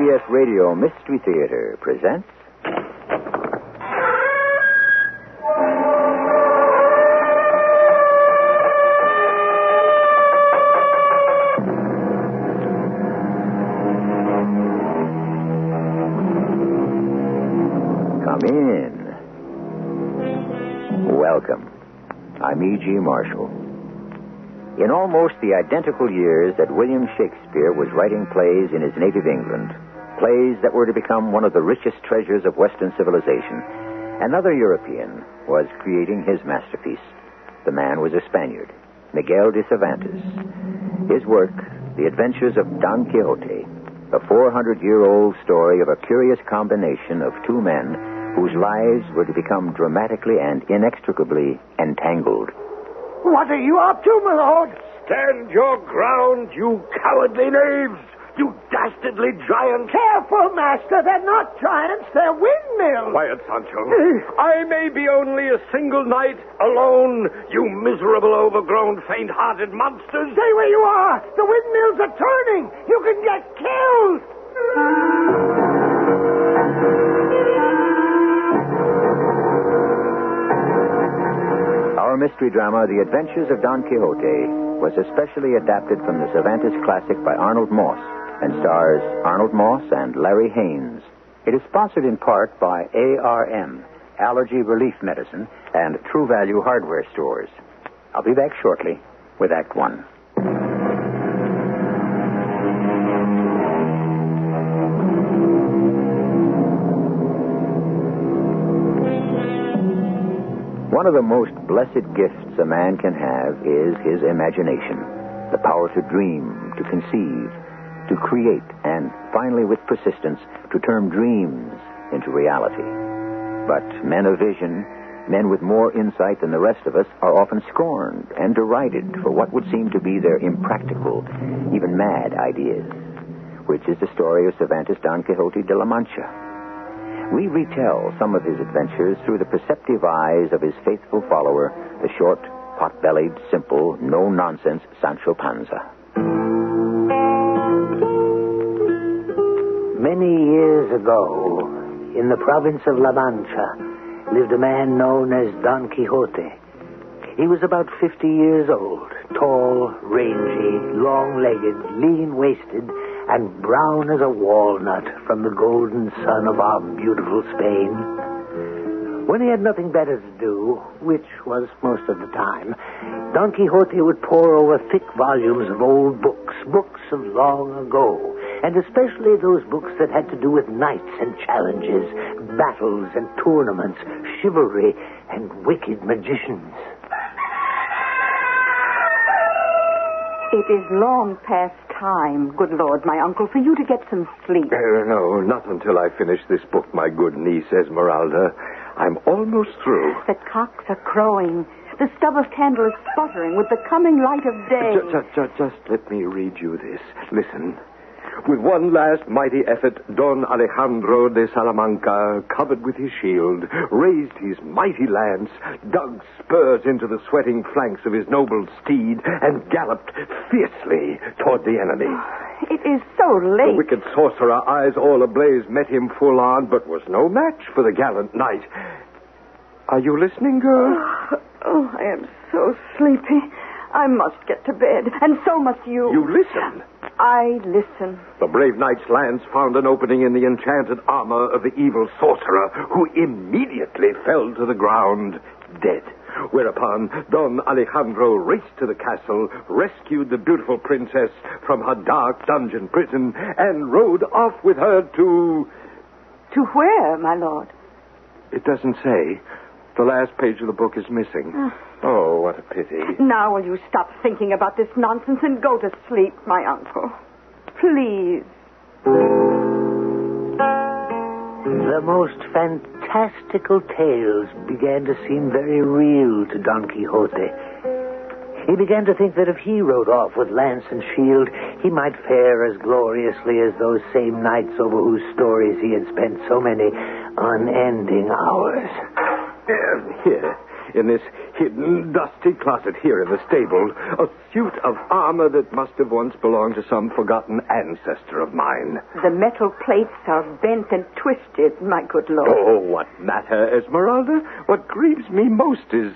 CBS Radio Mystery Theater presents... Come in. Welcome. I'm E.G. Marshall. In almost the identical years that William Shakespeare was writing plays in his native England, plays that were to become one of the richest treasures of Western civilization, another European was creating his masterpiece. The man was a Spaniard, Miguel de Cervantes. His work, The Adventures of Don Quixote, a 400-year-old story of a curious combination of two men whose lives were to become dramatically and inextricably entangled. What are you up to, my lord? Stand your ground, you cowardly knaves! You dastardly giants! Careful, master. They're not giants. They're windmills. Quiet, Sancho. I may be only a single knight, alone, you miserable, overgrown, faint-hearted monsters. Stay where you are. The windmills are turning. You can get killed. Our mystery drama, The Adventures of Don Quixote, was especially adapted from the Cervantes classic by Arnold Moss and stars Arnold Moss and Larry Haynes. It is sponsored in part by ARM, Allergy Relief Medicine, and True Value Hardware Stores. I'll be back shortly with Act One. One of the most blessed gifts a man can have is his imagination, the power to dream, to conceive, to create, and finally, with persistence, to turn dreams into reality. But men of vision, men with more insight than the rest of us, are often scorned and derided for what would seem to be their impractical, even mad ideas, which is the story of Cervantes' Don Quixote de la Mancha. We retell some of his adventures through the perceptive eyes of his faithful follower, the short, pot-bellied, simple, no-nonsense Sancho Panza. Many years ago, in the province of La Mancha, lived a man known as Don Quixote. He was about 50 years old, tall, rangy, long-legged, lean-waisted, and brown as a walnut from the golden sun of our beautiful Spain. When he had nothing better to do, which was most of the time, Don Quixote would pore over thick volumes of old books of long ago, and especially those books that had to do with knights and challenges, battles and tournaments, chivalry and wicked magicians. It is long past time, good Lord, my uncle, for you to get some sleep. No, not until I finish this book, my good niece Esmeralda. I'm almost through. The cocks are crowing. The stub of candle is sputtering with the coming light of day. Just let me read you this. Listen. With one last mighty effort, Don Alejandro de Salamanca, covered with his shield, raised his mighty lance, dug spurs into the sweating flanks of his noble steed, and galloped fiercely toward the enemy. It is so late. The wicked sorcerer, eyes all ablaze, met him full on, but was no match for the gallant knight. Are you listening, girl? Oh, I am so sleepy. I must get to bed, and so must you. You listen. I listen. The brave knight's lance found an opening in the enchanted armor of the evil sorcerer, who immediately fell to the ground, dead. Whereupon Don Alejandro raced to the castle, rescued the beautiful princess from her dark dungeon prison, and rode off with her to... To where, my lord? It doesn't say. The last page of the book is missing. Oh, what a pity. Now will you stop thinking about this nonsense and go to sleep, my uncle? Please. The most fantastical tales began to seem very real to Don Quixote. He began to think that if he rode off with lance and shield, he might fare as gloriously as those same knights over whose stories he had spent so many unending hours. Here, in this hidden, dusty closet here in the stable, a suit of armor that must have once belonged to some forgotten ancestor of mine. The metal plates are bent and twisted, my good lord. Oh, what matter, Esmeralda? What grieves me most is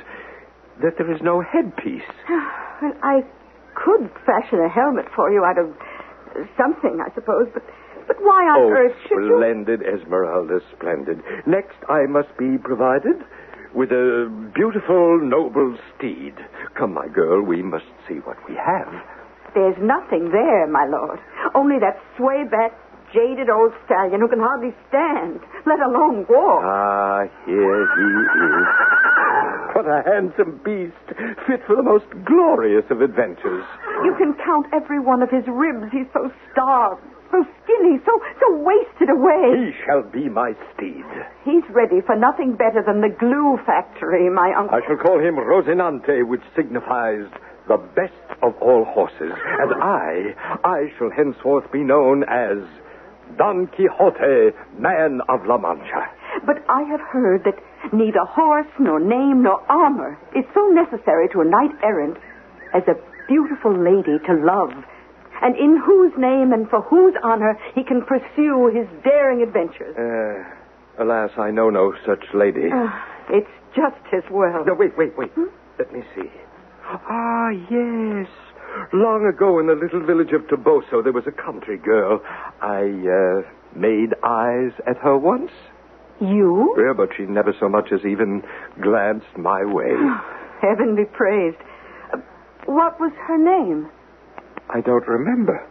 that there is no headpiece. Well, I could fashion a helmet for you out of something, I suppose, but why on earth should you... Splendid, Esmeralda, splendid. Next, I must be provided with a beautiful, noble steed. Come, my girl, we must see what we have. There's nothing there, my lord. Only that sway-back, jaded old stallion who can hardly stand, let alone walk. Ah, here he is. What a handsome beast, fit for the most glorious of adventures. You can count every one of his ribs. He's so starved, so skinny, so wasted away. He shall be my steed. He's ready for nothing better than the glue factory, my uncle. I shall call him Rosinante, which signifies the best of all horses. And I shall henceforth be known as Don Quixote, man of La Mancha. But I have heard that neither horse, nor name, nor armor is so necessary to a knight-errant as a beautiful lady to love, and in whose name and for whose honor he can pursue his daring adventures. Alas, I know no such lady. It's just as well. No, wait. Let me see. Ah, yes. Long ago in the little village of Toboso, there was a country girl. I made eyes at her once. You? Yeah, but she never so much as even glanced my way. Heaven be praised. What was her name? I don't remember.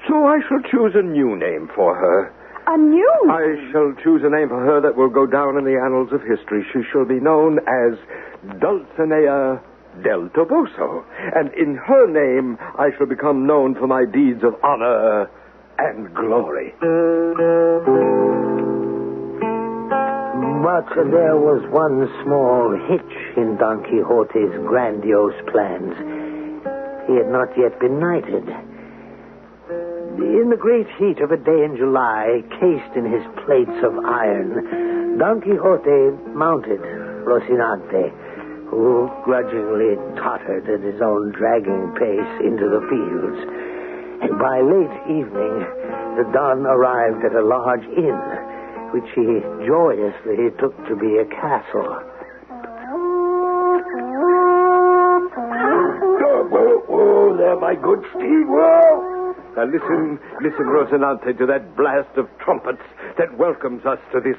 So I shall choose a new name for her. A new name? I shall choose a name for her that will go down in the annals of history. She shall be known as Dulcinea del Toboso. And in her name, I shall become known for my deeds of honor and glory. But there was one small hitch in Don Quixote's grandiose plans. He had not yet been knighted. In the great heat of a day in July, cased in his plates of iron, Don Quixote mounted Rocinante, who grudgingly tottered at his own dragging pace into the fields. And by late evening, the Don arrived at a large inn, which he joyously took to be a castle. Whoa, there, my good steed, whoa! Now listen, Rosinante, to that blast of trumpets that welcomes us to this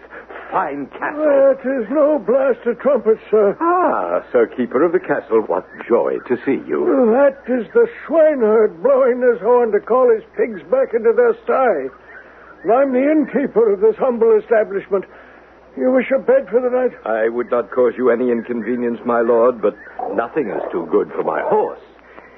fine castle. It is no blast of trumpets, sir. Ah, Sir Keeper of the castle, what joy to see you. That is the swineherd blowing his horn to call his pigs back into their sty. And I'm the innkeeper of this humble establishment. You wish a bed for the night? I would not cause you any inconvenience, my lord, but nothing is too good for my horse.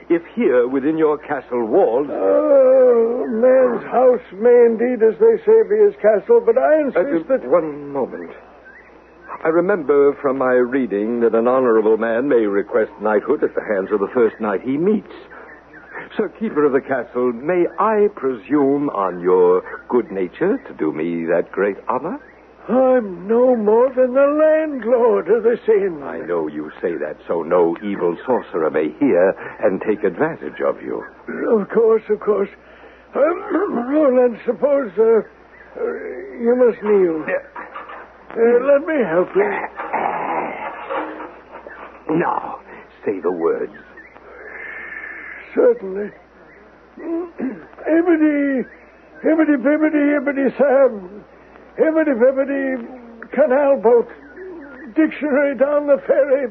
If here, within your castle walls... Oh, man's house may indeed, as they say, be his castle, but I insist that... One moment. I remember from my reading that an honorable man may request knighthood at the hands of the first knight he meets. Sir Keeper of the castle, may I presume on your good nature to do me that great honor? I'm no more than the landlord of this inn. I know you say that so no evil sorcerer may hear and take advantage of you. Of course. Roland, suppose you must kneel. Let me help you. Now, say the words. Certainly. Hibbity, bibbity, Sam. Hibbity, bibbity, canal boat. Dictionary down the ferry.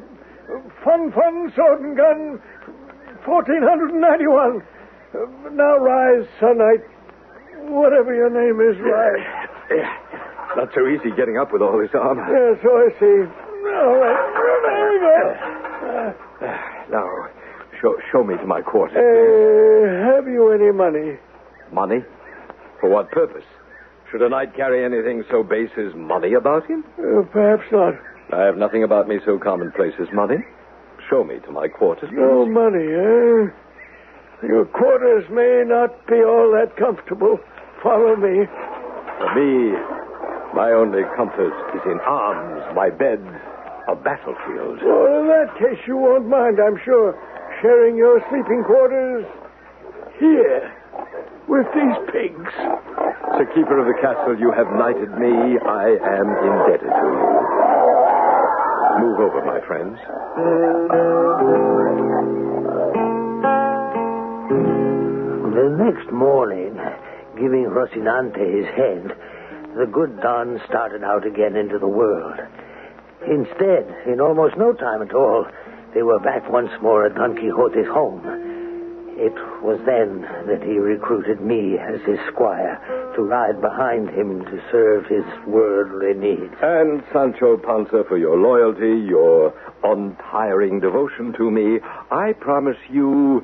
Fun, sword and gun. 1491. Now rise, Sir Knight. Whatever your name is, rise. Not so easy getting up with all this armor. Yeah, so I see. All right. There we go. Now, show me to my quarters. Have you any money? Money? For what purpose? Should a knight carry anything so base as money about him? Perhaps not. I have nothing about me so commonplace as money. Show me to my quarters, please. No money, eh? Your quarters may not be all that comfortable. Follow me. For me, my only comfort is in arms, my bed, a battlefield. Well, in that case, you won't mind, I'm sure, sharing your sleeping quarters here with these pigs. Sir Keeper of the Castle, you have knighted me. I am indebted to you. Move over, my friends. The next morning, giving Rocinante his hand, the good Don started out again into the world. Instead, in almost no time at all, they were back once more at Don Quixote's home. It was then that he recruited me as his squire to ride behind him to serve his worldly needs. And Sancho Panza, for your loyalty, your untiring devotion to me, I promise you...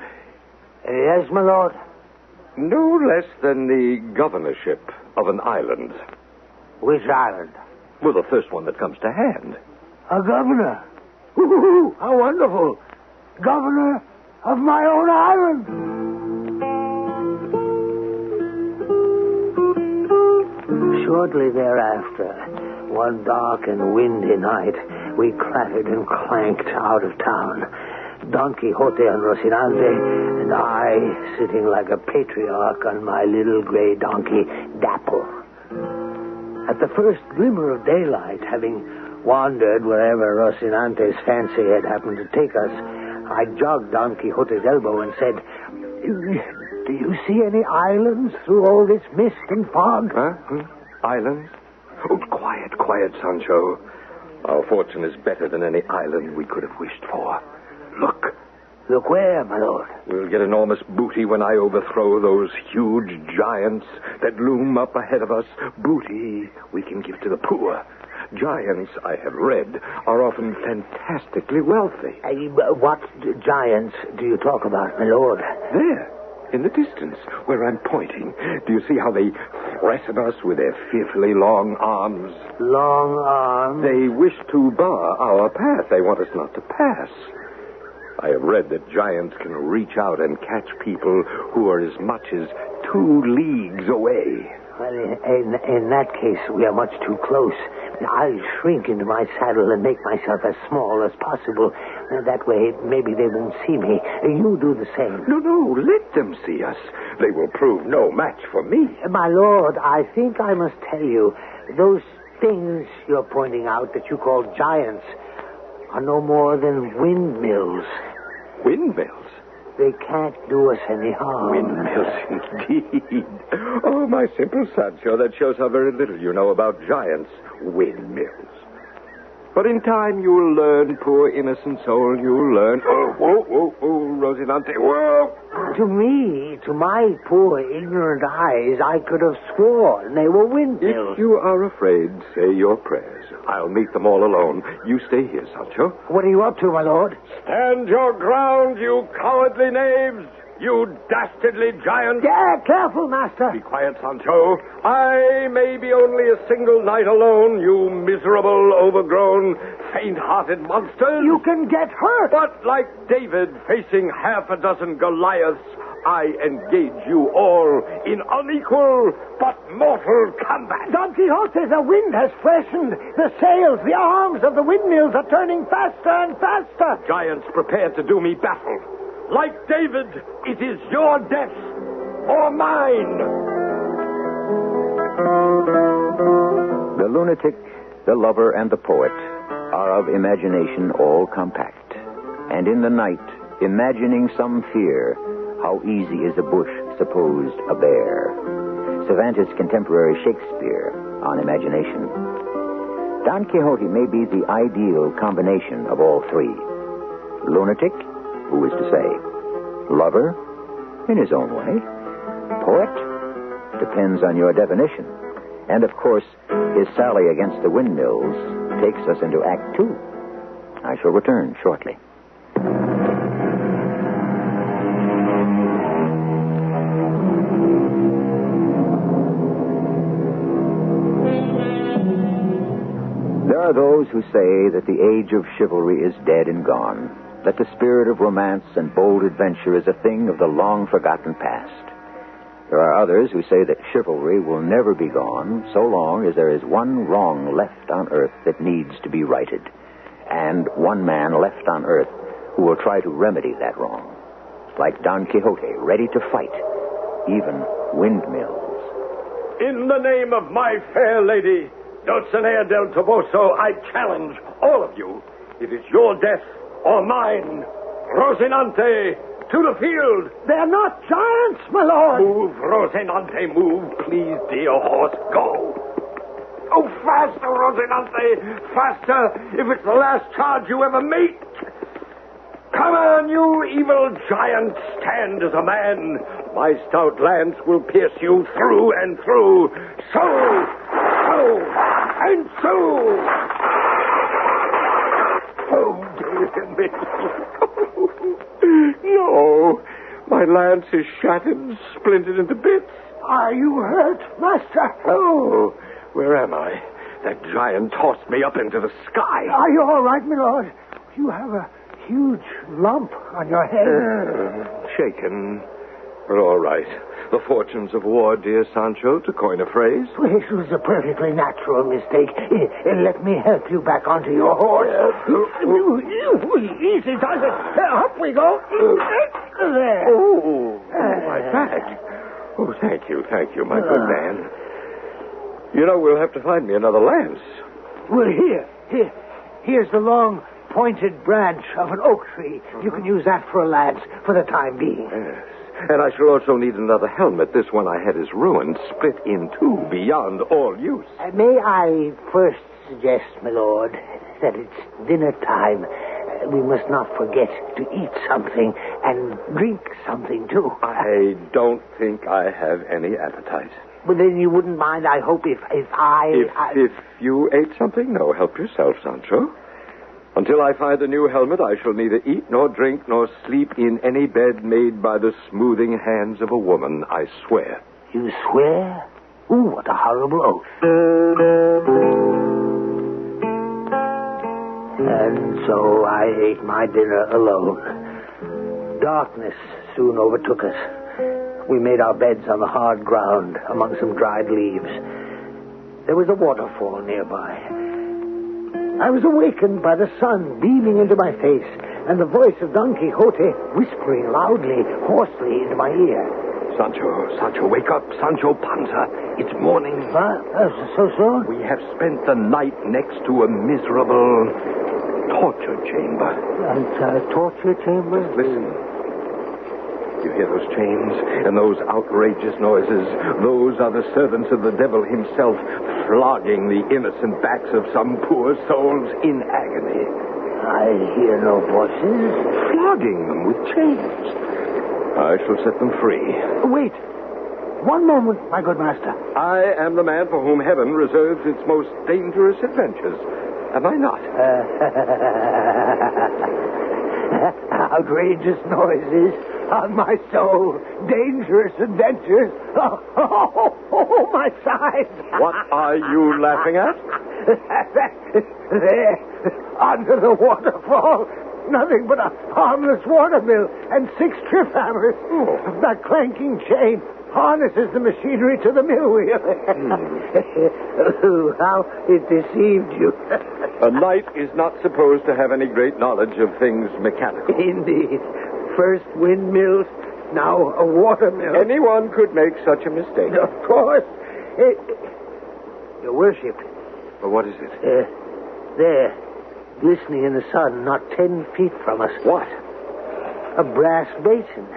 Yes, my lord? no less than the governorship of an island. Which island? Well, the first one that comes to hand. A governor? Ooh, how wonderful. Governor of my own island. Shortly thereafter, one dark and windy night, we clattered and clanked out of town. Don Quixote and Rocinante, and I sitting like a patriarch on my little gray donkey, Dapple. At the first glimmer of daylight, having wandered wherever Rocinante's fancy had happened to take us, I jogged Don Quixote's elbow and said, "Do you see any islands through all this mist and fog?" Huh? Islands? Oh, quiet, Sancho. Our fortune is better than any island we could have wished for. Look. Look where, my lord? We'll get enormous booty when I overthrow those huge giants that loom up ahead of us. Booty we can give to the poor. Giants, I have read, are often fantastically wealthy. What giants do you talk about, my lord? There, in the distance, where I'm pointing. Do you see how they threaten us with their fearfully long arms? Long arms? They wish to bar our path. They want us not to pass. I have read that giants can reach out and catch people who are as much as 2 leagues away. Well, in that case, we are much too close. I'll shrink into my saddle and make myself as small as possible. That way, maybe they won't see me. You do the same. No, let them see us. They will prove no match for me. My lord, I think I must tell you, those things you're pointing out that you call giants are no more than windmills. Windmills? They can't do us any harm. Windmills, indeed. Oh, my simple Sancho, that shows how very little you know about giants. Windmills. But in time you'll learn, poor innocent soul, you'll learn. Oh, Rocinante, whoa! To me, to my poor ignorant eyes, I could have sworn they were windmills. If you are afraid, say your prayers. I'll meet them all alone. You stay here, Sancho. What are you up to, my lord? Stand your ground, you cowardly knaves! You dastardly giant! Yeah, careful, master. Be quiet, Sancho. I may be only a single knight alone, you miserable, overgrown, faint-hearted monsters. You can get hurt. But like David facing half a dozen Goliaths, I engage you all in unequal but mortal combat. Don Quixote, the wind has freshened. The sails, the arms of the windmills are turning faster and faster. Giants, prepare to do me battle. Like David, it is your death or mine. The lunatic, the lover, and the poet are of imagination all compact. And in the night, imagining some fear, how easy is a bush supposed a bear. Cervantes' contemporary Shakespeare on imagination. Don Quixote may be the ideal combination of all three. Lunatic, who is to say? Lover, in his own way. Poet, depends on your definition. And, of course, his sally against the windmills takes us into Act 2. I shall return shortly. There are those who say that the age of chivalry is dead and gone, that the spirit of romance and bold adventure is a thing of the long-forgotten past. There are others who say that chivalry will never be gone so long as there is one wrong left on earth that needs to be righted. and one man left on earth who will try to remedy that wrong. Like Don Quixote, ready to fight, even windmills. In the name of my fair lady, Dulcinea del Toboso, I challenge all of you. It is your death or mine. Rocinante, to the field. They're not giants, my lord. Move, Rocinante, move. Please, dear horse, go. Oh, faster, Rocinante, faster, if it's the last charge you ever make. Come on, you evil giant, stand as a man. My stout lance will pierce you through and through. So, and so. Oh, dear me. No, my lance is shattered and splintered into bits. Are you hurt, master? Oh, where am I? That giant tossed me up into the sky. Are you all right, my lord? You have a huge lump on your head. Shaken. We're all right. The fortunes of war, dear Sancho, to coin a phrase. This was a perfectly natural mistake. Let me help you back onto your horse. Easy does it. Up we go. There. Oh, my back. Oh, thank you, my good man. You know, we'll have to find me another lance. Well, here's the long, pointed branch of an oak tree. You can use that for a lance for the time being. Yes. And I shall also need another helmet. This one I had is ruined, split in two, beyond all use. May I first suggest, my lord, that it's dinner time. We must not forget to eat something and drink something, too. I don't think I have any appetite. Well, then you wouldn't mind, I hope, if you ate something? No, help yourself, Sancho. Until I find a new helmet, I shall neither eat nor drink nor sleep in any bed made by the smoothing hands of a woman, I swear. You swear? Ooh, what a horrible oath. And so I ate my dinner alone. Darkness soon overtook us. We made our beds on the hard ground among some dried leaves. There was a waterfall nearby. I was awakened by the sun beaming into my face and the voice of Don Quixote whispering loudly, hoarsely into my ear. Sancho, wake up. Sancho Panza. It's morning. So soon? We have spent the night next to a miserable torture chamber. Torture chamber? Listen. You hear those chains and those outrageous noises? Those are the servants of the devil himself, flogging the innocent backs of some poor souls in agony. I hear no voices. Flogging them with chains. I shall set them free. Wait. One moment, my good master. I am the man for whom heaven reserves its most dangerous adventures. Am I not? Outrageous noises on my soul. Dangerous adventures. Oh, my sides. What are you laughing at? There, under the waterfall, nothing but a harmless watermill and 6 trip hammers. Oh. That clanking chain harnesses the machinery to the mill wheel. How it deceived you. A knight is not supposed to have any great knowledge of things mechanical. Indeed. First windmills, now a watermill. Anyone could make such a mistake. Of course. Your worship. Well, what is it? There, glistening in the sun, not 10 feet from us. What? A brass basin.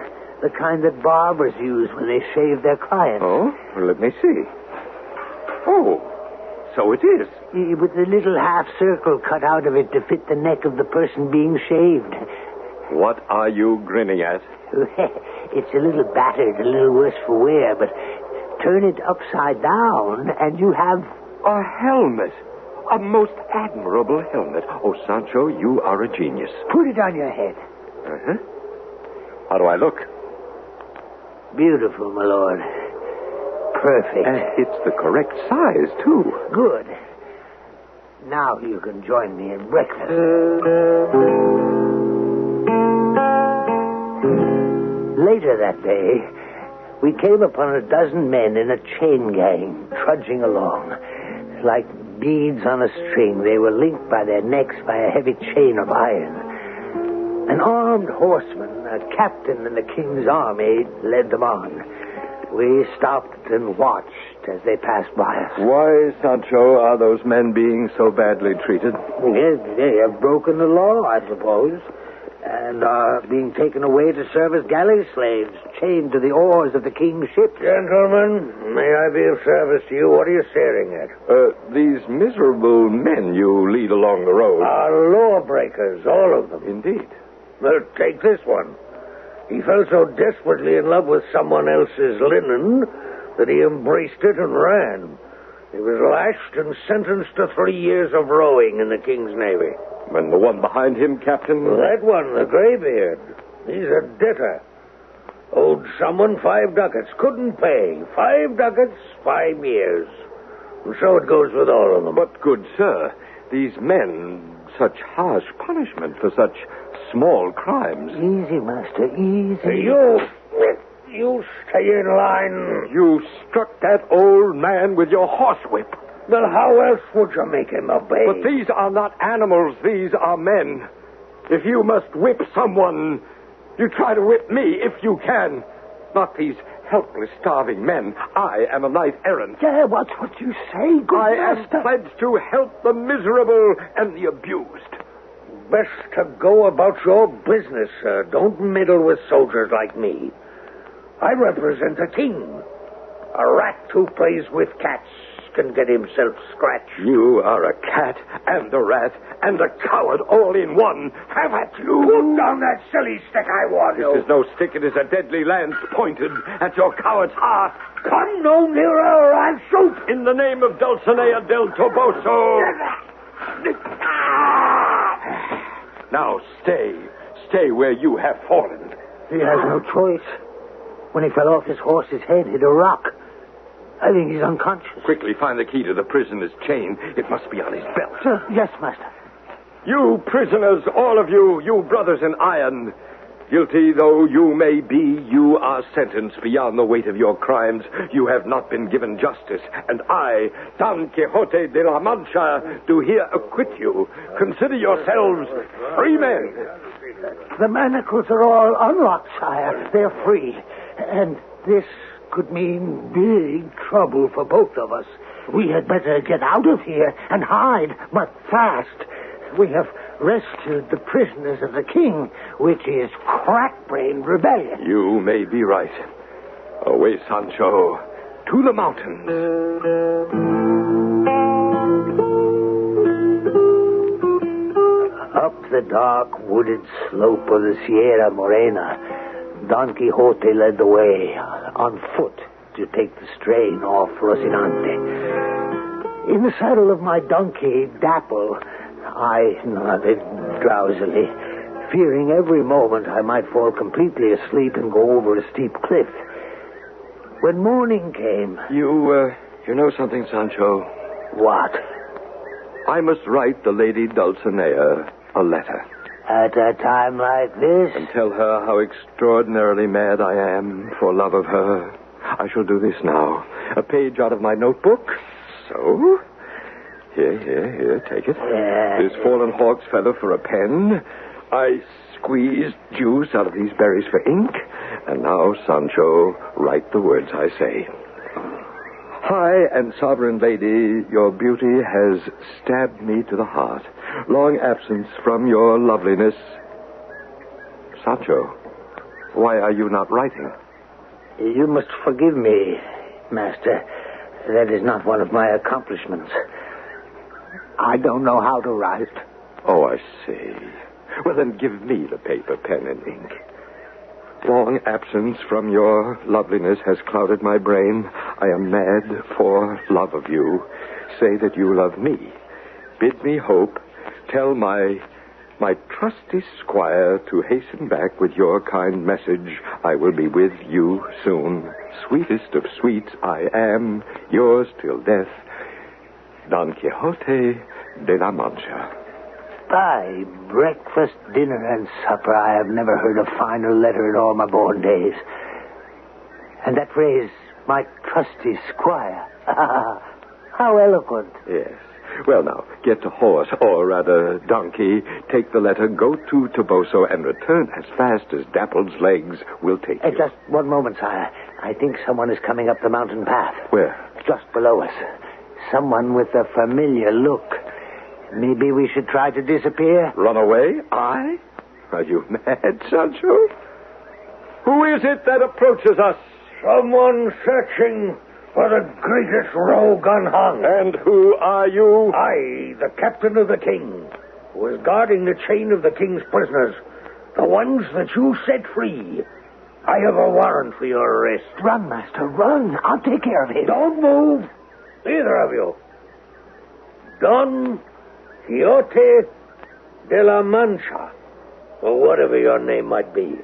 The kind that barbers use when they shave their clients. Oh? Well, let me see. Oh, so it is. With a little half circle cut out of it to fit the neck of the person being shaved. What are you grinning at? It's a little battered, a little worse for wear, but turn it upside down and you have... A helmet. A most admirable helmet. Oh, Sancho, you are a genius. Put it on your head. Uh-huh. How do I look? Beautiful, my lord. Perfect. And it's the correct size, too. Good. Now you can join me in breakfast. Later that day, we came upon a dozen men in a chain gang trudging along, like beads on a string. They were linked by their necks by a heavy chain of iron. An armed horseman, a captain in the king's army, led them on. We stopped and watched as they passed by us. Why, Sancho, are those men being so badly treated? Yes, they have broken the law, I suppose, and are being taken away to serve as galley slaves, chained to the oars of the king's ship. Gentlemen, may I be of service to you? What are you staring at? These miserable men you lead along the road. Are lawbreakers, all of them. Indeed. Well, take this one. He fell so desperately in love with someone else's linen that he embraced it and ran. He was lashed and sentenced to 3 years of rowing in the king's navy. And the one behind him, Captain? That one, the graybeard. He's a debtor. Owed someone 5 ducats. Couldn't pay. 5 ducats, 5 years. And so it goes with all of them. But, good sir, these men, such harsh punishment for such small crimes. Easy, master, easy. You stay in line. You struck that old man with your horsewhip. Well, how else would you make him obey? But these are not animals. These are men. If you must whip someone, you try to whip me if you can. Not these helpless, starving men. I am a knight-errant. Yeah, what's what you say, good I master? am pledged to help the miserable and the abused. Best to go about your business, sir. Don't meddle with soldiers like me. I represent the king. A rat who plays with cats can get himself scratched. You are a cat and a rat and a coward all in one. Have at you. Put down that silly stick, I warn you. This is no stick. It is a deadly lance pointed at your coward's heart. Come no nearer or I'll shoot. In the name of Dulcinea del Toboso. Now stay. Stay where you have fallen. He has no choice. When he fell off his horse's head, hit a rock. I think he's unconscious. Quickly find the key to the prisoner's chain. It must be on his belt. Yes, master. You prisoners, all of you, you brothers in iron, guilty though you may be, you are sentenced beyond the weight of your crimes. You have not been given justice, and I, Don Quixote de la Mancha, do here acquit you. Consider yourselves free men. The manacles are all unlocked, sire. They're free. And this could mean big trouble for both of us. We had better get out of here and hide, but fast. We have rescued the prisoners of the king, which is crack-brained rebellion. You may be right. Away, Sancho, to the mountains. Up the dark, wooded slope of the Sierra Morena, Don Quixote led the way, on foot, to take the strain off Rocinante. In the saddle of my donkey, Dapple, I nodded drowsily, fearing every moment I might fall completely asleep and go over a steep cliff. When morning came... You know something, Sancho? What? I must write the Lady Dulcinea a letter. At a time like this? And tell her how extraordinarily mad I am for love of her. I shall do this now. A page out of my notebook. So... Here, take it. This fallen hawk's feather for a pen. I squeezed juice out of these berries for ink. And now, Sancho, write the words I say. High and sovereign lady, your beauty has stabbed me to the heart. Long absence from your loveliness. Sancho, why are you not writing? You must forgive me, master. That is not one of my accomplishments. I don't know how to write. Oh, I see. Well, then give me the paper, pen, and ink. Long absence from your loveliness has clouded my brain. I am mad for love of you. Say that you love me. Bid me hope. Tell my trusty squire to hasten back with your kind message. I will be with you soon. Sweetest of sweets, I am yours till death, Don Quixote de la Mancha. By breakfast, dinner, and supper, I have never heard a finer letter in all my born days. And that phrase, my trusty squire. How eloquent. Yes. Well, now, get to horse, or rather donkey, take the letter, go to Toboso, and return as fast as Dapple's legs will take you. Just one moment, sire. I think someone is coming up the mountain path. Where? Just below us. Someone with a familiar look. Maybe we should try to disappear? Run away? I? Are you mad, Sancho? Who is it that approaches us? Someone searching for the greatest rogue unhung. And who are you? I, the captain of the king, who is guarding the chain of the king's prisoners, the ones that you set free. I have a warrant for your arrest. Run, master, run. I'll take care of him. Don't move, either of you. Don Quixote de la Mancha, or whatever your name might be.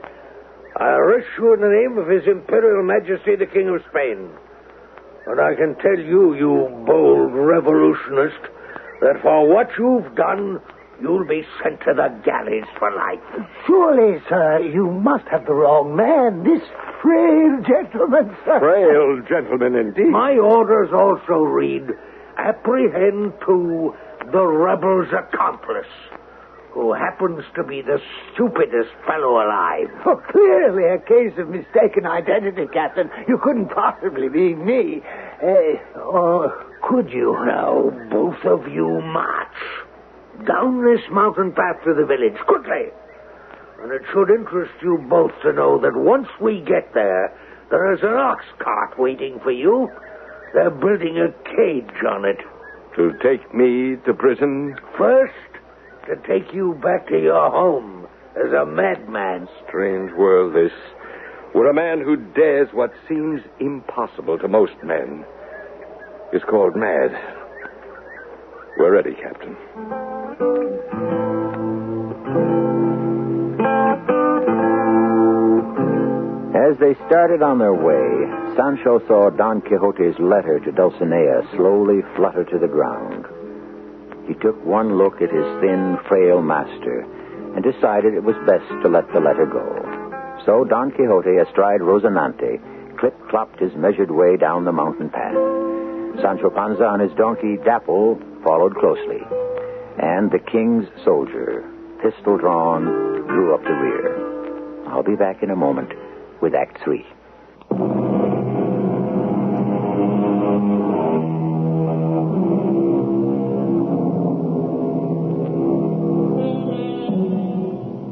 I arrest you in the name of His Imperial Majesty the King of Spain. And I can tell you, you bold revolutionist, that for what you've done, you'll be sent to the galleys for life. Surely, sir, you must have the wrong man. This frail gentleman, sir. Frail gentleman, indeed. My orders also read, apprehend to the rebel's accomplice, who happens to be the stupidest fellow alive. Oh, clearly a case of mistaken identity, Captain. You couldn't possibly be me. Or could you? Now, both of you march down this mountain path to the village, quickly. And it should interest you both to know that once we get there is an ox cart waiting for you. They're building a cage on it. To take me to prison? First, to take you back to your home as a madman. Strange world, this. Where a man who dares what seems impossible to most men is called mad. We're ready, Captain. As they started on their way, Sancho saw Don Quixote's letter to Dulcinea slowly flutter to the ground. He took one look at his thin, frail master and decided it was best to let the letter go. So Don Quixote, astride Rocinante, clip-clopped his measured way down the mountain path. Sancho Panza on his donkey Dapple followed closely, and the king's soldier, pistol drawn, drew up the rear. I'll be back in a moment with Act 3.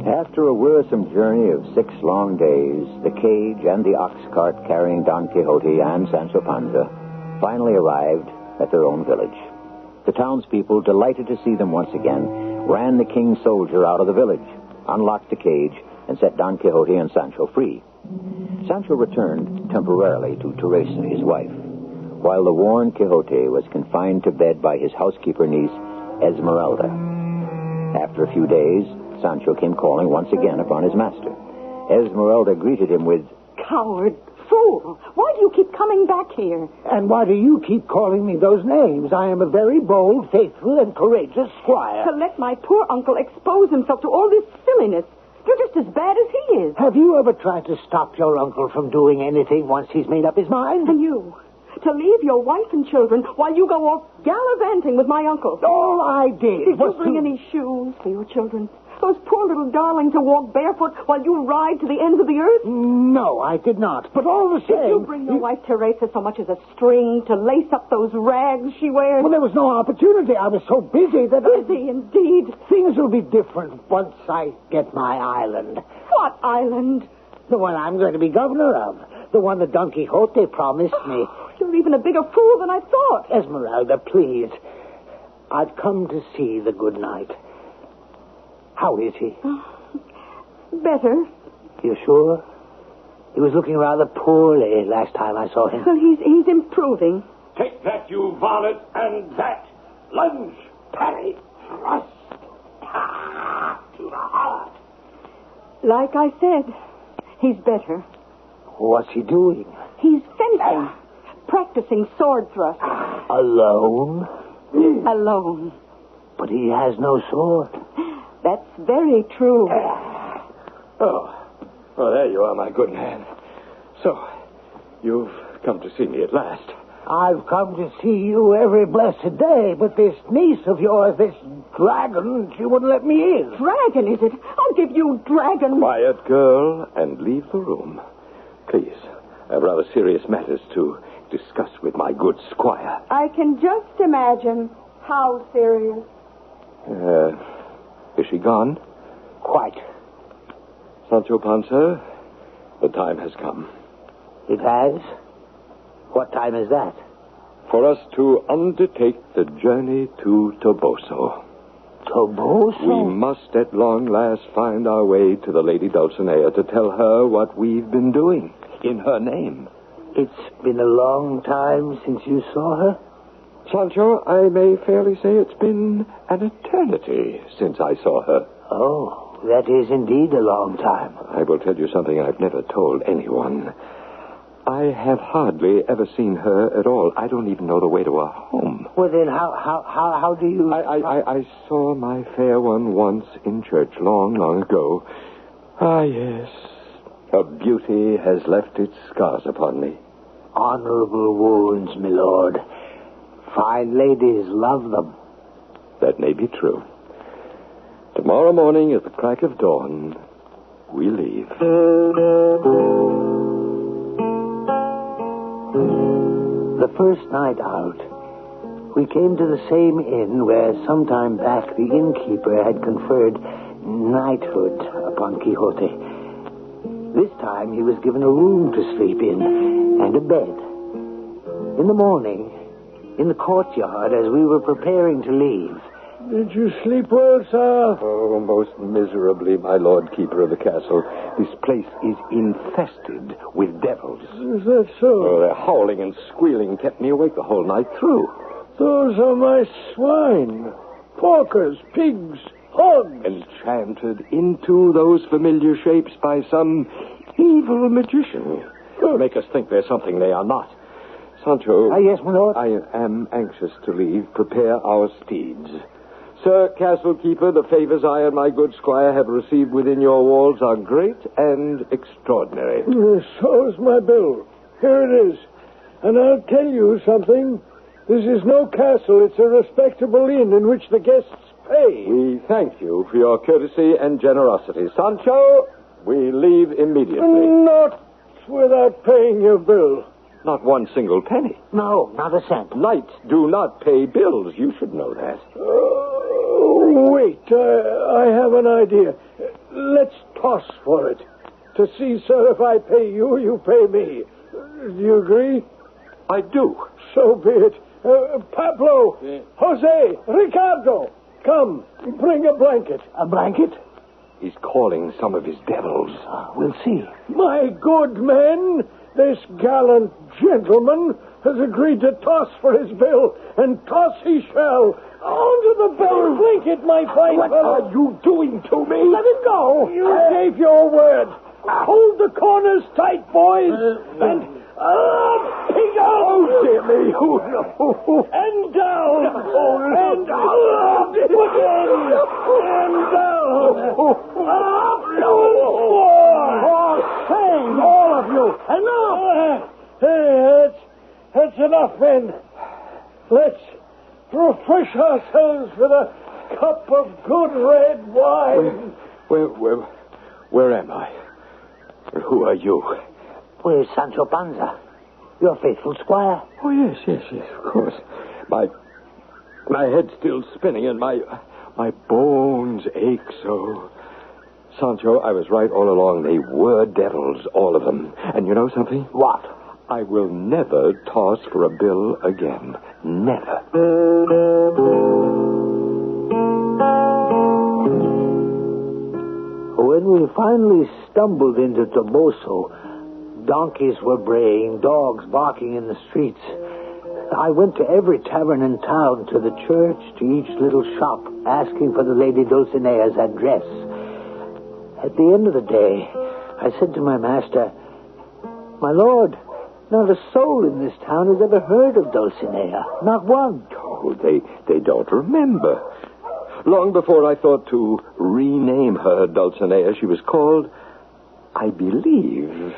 After a wearisome journey of 6 long days, the cage and the ox cart carrying Don Quixote and Sancho Panza finally arrived at their own village. The townspeople, delighted to see them once again, ran the king's soldier out of the village, unlocked the cage, and set Don Quixote and Sancho free. Sancho returned temporarily to Teresa, his wife, while the worn Quixote was confined to bed by his housekeeper niece, Esmeralda. After a few days, Sancho came calling once again upon his master. Esmeralda greeted him with, Coward, fool, why do you keep coming back here? And why do you keep calling me those names? I am a very bold, faithful, and courageous squire. To let my poor uncle expose himself to all this silliness. You're just as bad as he is. Have you ever tried to stop your uncle from doing anything once he's made up his mind? And you, to leave your wife and children while you go off gallivanting with my uncle. All I did was you bring any shoes for your children? Those poor little darlings to walk barefoot while you ride to the ends of the earth? No, I did not. But all the same... Did you bring your wife Teresa so much as a string to lace up those rags she wears? Well, there was no opportunity. I was so busy that Busy, indeed. Things will be different once I get my island. What island? The one I'm going to be governor of. The one that Don Quixote promised me. You're even a bigger fool than I thought. Esmeralda, please. I've come to see the good knight. How is he? Better. You sure? He was looking rather poorly last time I saw him. Well, he's improving. Take that, you varlet, and that. Lunge, parry, thrust. To the heart. Like I said, he's better. What's he doing? He's fencing. Practicing sword thrusts. Alone? Alone. But he has no sword. That's very true. Oh, there you are, my good man. So, you've come to see me at last. I've come to see you every blessed day, but this niece of yours, this dragon, she wouldn't let me in. Dragon, is it? I'll give you dragon. Quiet, girl, and leave the room. Please. I have rather serious matters to discuss with my good squire. I can just imagine how serious. Is she gone? Quite. Sancho Panza, the time has come. It has? What time is that? For us to undertake the journey to Toboso. Toboso? We must at long last find our way to the Lady Dulcinea to tell her what we've been doing in her name. It's been a long time since you saw her? Sancho, I may fairly say it's been an eternity since I saw her. Oh, that is indeed a long time. I will tell you something I've never told anyone. I have hardly ever seen her at all. I don't even know the way to her home. Well, then how do you... I saw my fair one once in church long, long ago. Ah, yes. Her beauty has left its scars upon me. Honorable wounds, my lord. Fine ladies love them. That may be true. Tomorrow morning at the crack of dawn, we leave. The first night out, we came to the same inn where sometime back the innkeeper had conferred knighthood upon Quixote. This time he was given a room to sleep in and a bed. In the morning, in the courtyard, as we were preparing to leave... Did you sleep well, sir? Oh, most miserably, my lord keeper of the castle. This place is infested with devils. Is that so? Oh, their howling and squealing kept me awake the whole night through. Those are my swine. Porkers, pigs, hogs. Enchanted into those familiar shapes by some evil magician. Make us think they're something they are not. Sancho. Yes, my lord. I am anxious to leave. Prepare our steeds. Sir Castle Keeper, the favors I and my good squire have received within your walls are great and extraordinary. So's my bill. Here it is. And I'll tell you something. This is no castle. It's a respectable inn in which the guests pay. We thank you for your courtesy and generosity. Sancho, we leave immediately. Not without paying your bill. Not one single penny. No, not a cent. Knights do not pay bills. You should know that. Wait. I have an idea. Let's toss for it. To see, sir, if I pay you, you pay me. Do you agree? I do. So be it. Pablo, Jose, Ricardo, come, bring a blanket. A blanket? He's calling some of his devils. We'll see. My good men, this gallant gentleman has agreed to toss for his bill, and toss he shall. Onto the bell blanket, my fine What fellow. are you doing to me? Let it go. You gave your word. Hold the corners tight, boys, and pig out. Oh, dear me. And down. And up again. And down. Up more. Shame, all of you. Enough. Hey, that's enough, men. Let's refresh ourselves with a cup of good red wine. Where am I? Who are you? Where's Sancho Panza? Your faithful squire. Oh, yes, of course. My head's still spinning and my bones ache so. Sancho, I was right all along. They were devils, all of them. And you know something? What? I will never toss for a bill again. Never. When we finally stumbled into Toboso, donkeys were braying, dogs barking in the streets. I went to every tavern in town, to the church, to each little shop, asking for the Lady Dulcinea's address. At the end of the day, I said to my master, "My lord, not a soul in this town has ever heard of Dulcinea. Not one." Oh, they don't remember. Long before I thought to rename her Dulcinea, she was called, I believe,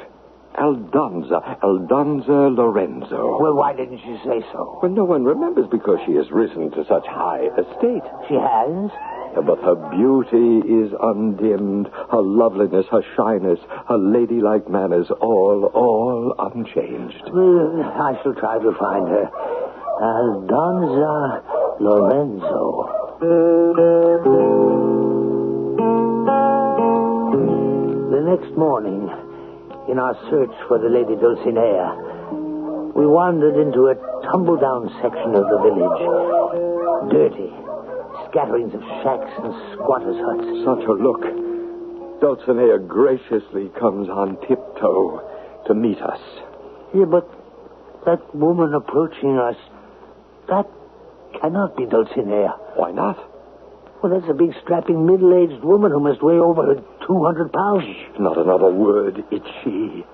Aldonza Lorenzo. Well, why didn't you say so? Well, no one remembers because she has risen to such high estate. She has? But her beauty is undimmed, her loveliness, her shyness, her ladylike manners, all unchanged. Well, I shall try to find her. Aldonza Lorenzo. The next morning, in our search for the Lady Dulcinea, we wandered into a tumble-down section of the village. Dirty. Scatterings of shacks and squatters' huts. Such a look. Dulcinea graciously comes on tiptoe to meet us. Yeah, but that woman approaching us, that cannot be Dulcinea. Why not? Well, that's a big, strapping, middle-aged woman who must weigh over 200 pounds. Not another word. It's she.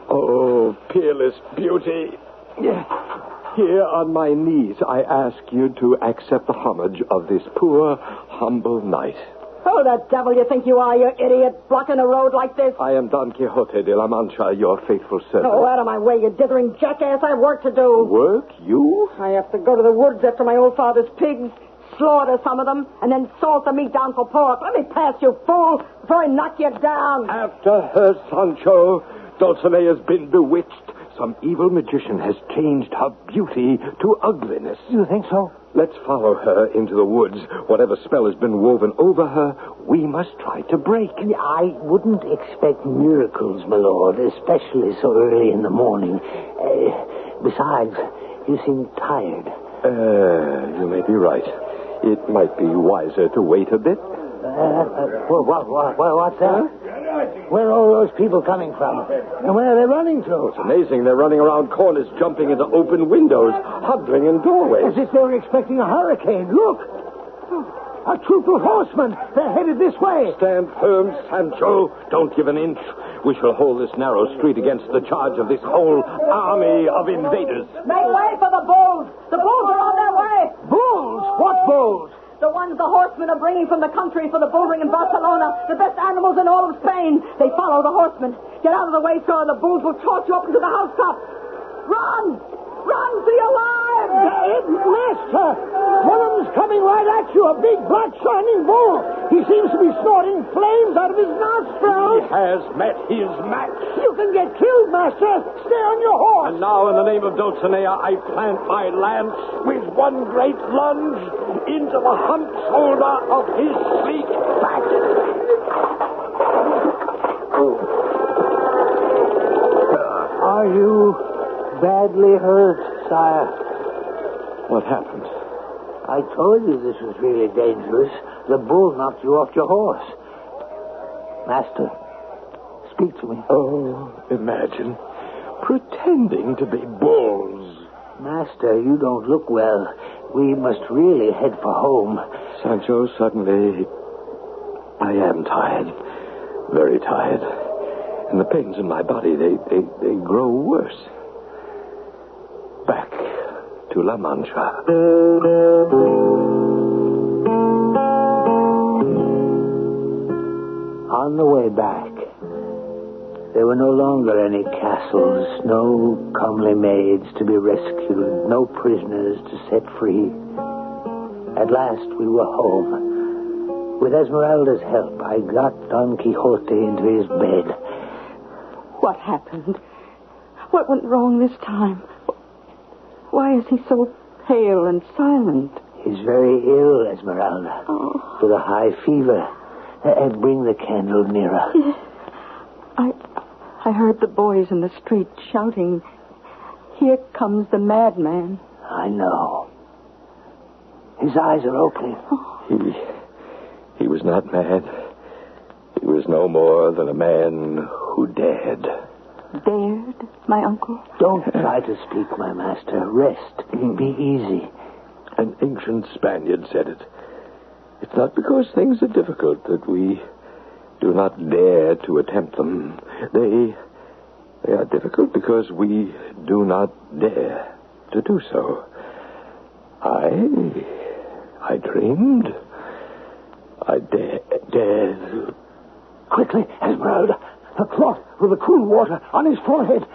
Oh, peerless beauty. Here on my knees, I ask you to accept the homage of this poor, humble knight. Who the devil you think you are, you idiot, blocking the road like this? I am Don Quixote de la Mancha, your faithful servant. Oh, out of my way, you dithering jackass. I have work to do. Work? You? I have to go to the woods after my old father's pigs, slaughter some of them, and then salt the meat down for pork. Let me pass, you fool, before I knock you down. After her, Sancho, Dulcinea's been bewitched. Some evil magician has changed her beauty to ugliness. You think so? Let's follow her into the woods. Whatever spell has been woven over her, we must try to break. I wouldn't expect miracles, my lord, especially so early in the morning. Besides, you seem tired. You may be right. It might be wiser to wait a bit. What's that? Where are all those people coming from? And where are they running to? It's amazing. They're running around corners, jumping into open windows, huddling in doorways. As if they were expecting a hurricane. Look! A troop of horsemen. They're headed this way. Stand firm, Sancho. Don't give an inch. We shall hold this narrow street against the charge of this whole army of invaders. Make way for the bulls. The bulls are on their way. Bulls? What bulls? The ones the horsemen are bringing from the country for the bull ring in Barcelona. The best animals in all of Spain. They follow the horsemen. Get out of the way, sir, or the bulls will toss you up into the housetop. Run! Run for your lives! Master! One of them's coming right at you, a big, black, shining bull. He seems to be snorting flames out of his nostrils. He has met his match. You can get killed, Master. Stay on your horse. And now, in the name of Dulcinea, I plant my lance with one great lunge into the hump shoulder of his sleek back. Are you badly hurt, sire? What happened? I told you this was really dangerous. The bull knocked you off your horse. Master, speak to me. Oh, imagine. Pretending to be bulls. Master, you don't look well. We must really head for home. Sancho, suddenly, I am tired. Very tired. And the pains in my body, they grow worse. Back to La Mancha. On the way back, there were no longer any castles, no comely maids to be rescued, no prisoners to set free. At last we were home. With Esmeralda's help, I got Don Quixote into his bed. What happened? What went wrong this time? Why is he so pale and silent? He's very ill, Esmeralda. Oh. With a high fever. Bring the candle nearer. I heard the boys in the street shouting, "Here comes the madman." I know. His eyes are opening. He was not mad. He was no more than a man who dared. Dared, my uncle? Don't try to speak, my master. Rest. Be easy. An ancient Spaniard said it. It's not because things are difficult that we do not dare to attempt them. They are difficult because we do not dare to do so. I dreamed. I dared. Quickly, Esmeralda. a clot with the cool water on his forehead.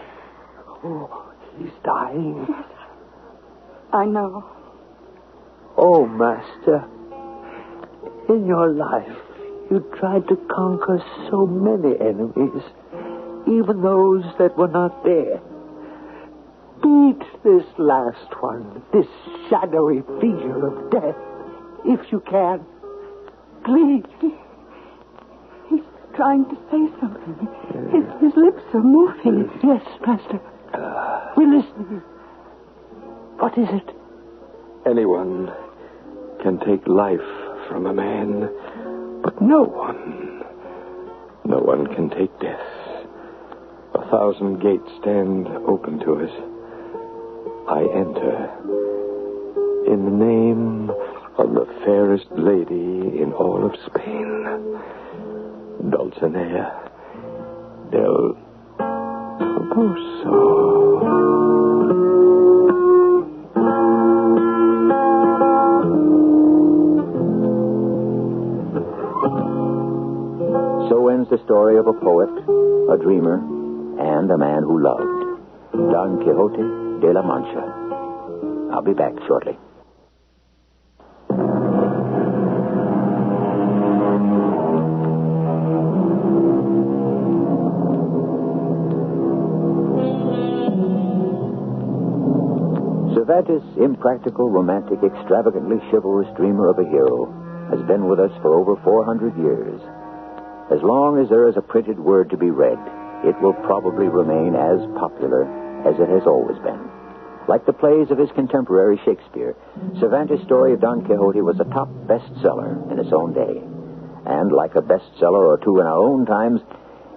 Oh, he's dying. Yes, I know. Oh, Master, in your life, you tried to conquer so many enemies, even those that were not there. Beat this last one, this shadowy figure of death, if you can. Please. He's trying to say something. His lips are moving. Yes, Master. We're listening. What is it? Anyone can take life from a man, but no one can take death. 1,000 gates stand open to us. I enter in the name of the fairest lady in all of Spain, Dulcinea del Toboso. So ends the story of a poet, a dreamer, and a man who loved. Don Quixote de la Mancha. I'll be back shortly. Cervantes' impractical, romantic, extravagantly chivalrous dreamer of a hero has been with us for over 400 years. As long as there is a printed word to be read, it will probably remain as popular as it has always been. Like the plays of his contemporary Shakespeare, Cervantes' story of Don Quixote was a top bestseller in its own day. And like a bestseller or two in our own times,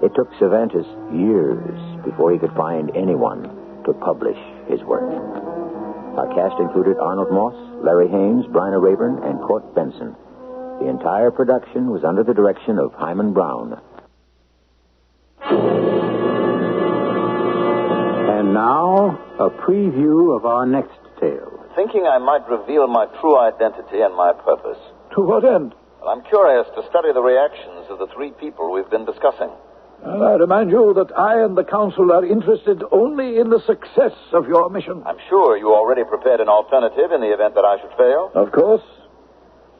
it took Cervantes years before he could find anyone to publish his work. Our cast included Arnold Moss, Larry Haynes, Bryna Rayburn, and Court Benson. The entire production was under the direction of Himan Brown. And now, a preview of our next tale. Thinking I might reveal my true identity and my purpose. To what end? Well, I'm curious to study the reactions of the three people we've been discussing. Well, I remind you that I and the council are interested only in the success of your mission. I'm sure you already prepared an alternative in the event that I should fail. Of course.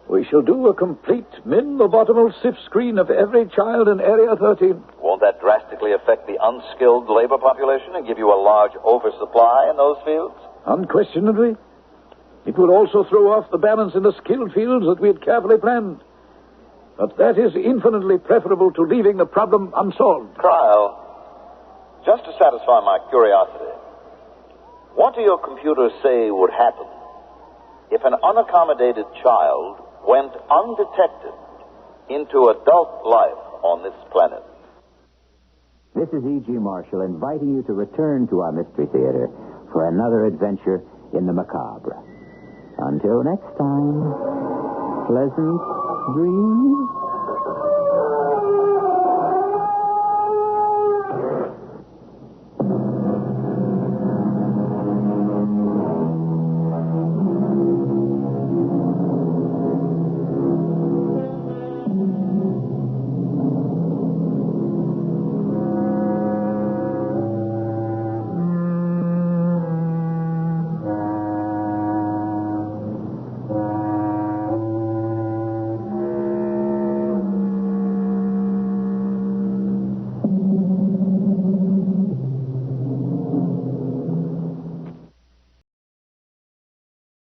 We shall do a complete min-lobotomal sift screen of every child in Area 13. Won't that drastically affect the unskilled labor population and give you a large oversupply in those fields? Unquestionably. It will also throw off the balance in the skilled fields that we had carefully planned. But that is infinitely preferable to leaving the problem unsolved. Cryle, just to satisfy my curiosity, what do your computers say would happen if an unaccommodated child went undetected into adult life on this planet? This is E.G. Marshall inviting you to return to our Mystery Theater for another adventure in the macabre. Until next time, pleasant dreams.